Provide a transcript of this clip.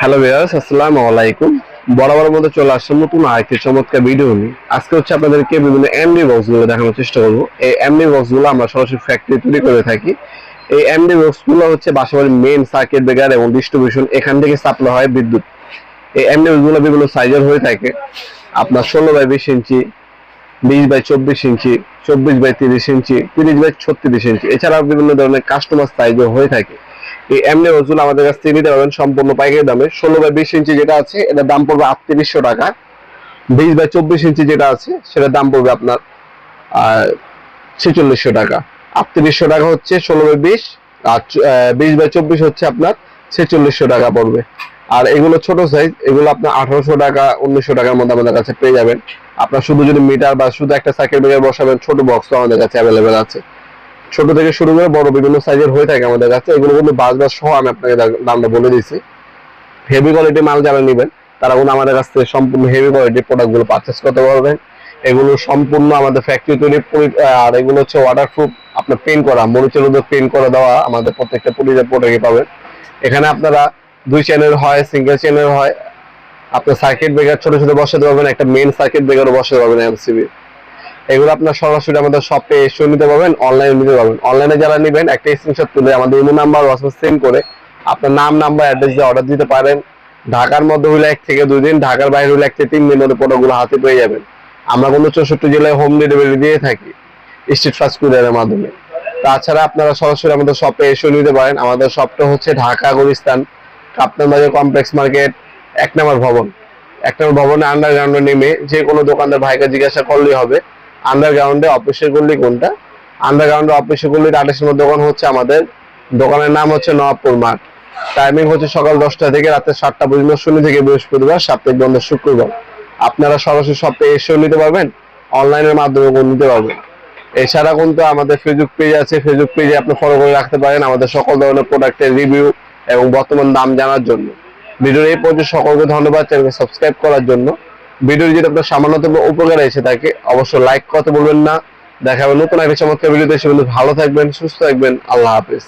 Hello viewers, আসসালামু আলাইকুম। বরাবরের মতো চলে আসছে নতুন আরেকটি চমৎকার ভিডিও নিয়ে। আজকে হচ্ছে আপনাদেরকে বিভিন্ন এমডি বক্সগুলো দেখানোর চেষ্টা করব। এই এমডি বক্সগুলো আমরা সরাসরি ফ্যাক্টরি তৈরি করে থাকি। এই এমডি বক্সগুলো হচ্ছে বাসাবাড়ির মেইন সার্কিট ব্রেকার এবং ডিস্ট্রিবিউশন এখান থেকে সাপ্লাই হয় বিদ্যুৎ। এই এমডি বক্সগুলো বিভিন্ন সাইজের হয়ে থাকে। আপনার 16x20 ইঞ্চি, 20x24 ইঞ্চি, 24x30 ইঞ্চি, 30x36 ইঞ্চি, এছাড়াও বিভিন্ন ধরনের কাস্টমার সাইজও হয়ে থাকে। এই এমনি ওজুল আমাদের কাছ থেকে নিতে পারবেন সম্পূর্ণ পাইকারি দামে। 16x20 ইঞ্চি যেটা আছে এটার দাম পড়বে 3800 টাকা। 20x24 ইঞ্চি যেটা আছে সেটার দাম পড়বে আপনার 4600 টাকা। 3800 টাকা হচ্ছে 16x20, আর 20x24 হচ্ছে আপনার 4600 টাকা পড়বে। আর এগুলো ছোট সাইজ, এগুলো আপনার 1800 টাকা 1900 টাকার মধ্যে আমাদের কাছে পেয়ে যাবেন। আপনার শুধু যদি মিটার বা শুধু একটা সার্কিট ব্রেকার বসাবেন, ছোট বক্স আমাদের কাছে অ্যাভেলেবেল আছে। ছোট থেকে শুরু করে বড় বিভিন্ন সাইজের হয়ে থাকে আমাদের কাছে। এগুলো কিন্তু বাস সহ আমি আপনাকে দামটা বলে দিয়েছি। হেভি কোয়ালিটি মাল যারা নেবেন তারা কিন্তু আমাদের কাছ থেকে সম্পূর্ণ হেভি কোয়ালিটির প্রোডাক্টগুলো পারচেস করতে পারবেন। এগুলো সম্পূর্ণ আমাদের ফ্যাক্টরি তৈরি, আর এগুলো হচ্ছে ওয়াটারপ্রুফ, আপনার পেইন্ট করা, মরিচের মধ্যে পেইন্ট করে দেওয়া আমাদের প্রত্যেকটা প্রোডাক্টই পাবেন। এখানে আপনারা 2 চ্যানেল হয়, সিঙ্গেল চ্যানেল হয়। আপনার সার্কিট ব্রেকার ছোট ছোট বসাতে পারবেন, একটা মেইন সার্কিট ব্রেকারও বসাতে পারবেন এমসিবি। এগুলো আপনার সরাসরি আমাদের শপে এসে নিতে পারবেন, অনলাইনে নিতে পারবেন। অনলাইনে যারা নেবেন একটা স্ক্রিনশট তুলে আমাদের ইমো নাম্বার হোয়াটসঅ্যাপ সেন্ড করে আপনার নাম, নাম্বার, অ্যাড্রেস দিয়ে অর্ডার দিতে পারেন। ঢাকার মধ্যে হলে 1 থেকে 2 দিন, ঢাকার বাইরে হলে 1 থেকে 3 দিনের মধ্যে প্রোডাক্টগুলো হাতে পেয়ে যাবেন। আমরা কিন্তু 64 জেলায় হোম ডেলিভারি দিয়ে থাকি স্ট্রিট ফাস্ট কুরিয়ারের মাধ্যমে। তাছাড়া আপনারা সরাসরি আমাদের শপে এসে নিতে পারেন। আমাদের শপটা হচ্ছে ঢাকা গুলিস্তান কাপ্তান বাজার কমপ্লেক্স মার্কেট 1 নম্বর ভবন। 1 নম্বর ভবনে আন্ডারগ্রাউন্ডে নেমে যে কোনো দোকানদার ভাইকে জিজ্ঞাসা করলেই হবে আন্ডারগ্রাউন্ডে অফিসের গল্লি কোনটা। আন্ডারগ্রাউন্ডে অফিসের গল্লির 28 নম্বর দোকান হচ্ছে আমাদের। দোকানের নাম হচ্ছে নবাবপুর মাঠ। টাইমিং হচ্ছে সকাল 10টা থেকে রাতে 7টা পর্যন্ত, শনি থেকে বৃহস্পতিবার, সাপ্তাহিক বন্ধ শুক্রবার। আপনারা সরাসরি শপে এসেও নিতে পারবেন, অনলাইনের মাধ্যমে নিতে পারবেন। এছাড়া কিন্তু আমাদের ফেসবুক পেজ আছে, ফেসবুক পেজে আপনি ফলো করে রাখতে পারেন আমাদের সকল ধরনের প্রোডাক্টের রিভিউ এবং বর্তমান দাম জানার জন্য। ভিডিওর এই পর্যন্ত সকলকে ধন্যবাদ চ্যানেলকে সাবস্ক্রাইব করার জন্য। ভিডিও যদি আপনার সামান্যতম উপকারে এসে থাকে অবশ্যই লাইক করতে বলবেন না। দেখা হবে নতুন একটা চমৎকার ভিডিওতে। সে ভালো থাকবেন, সুস্থ থাকবেন। আল্লাহ হাফেজ।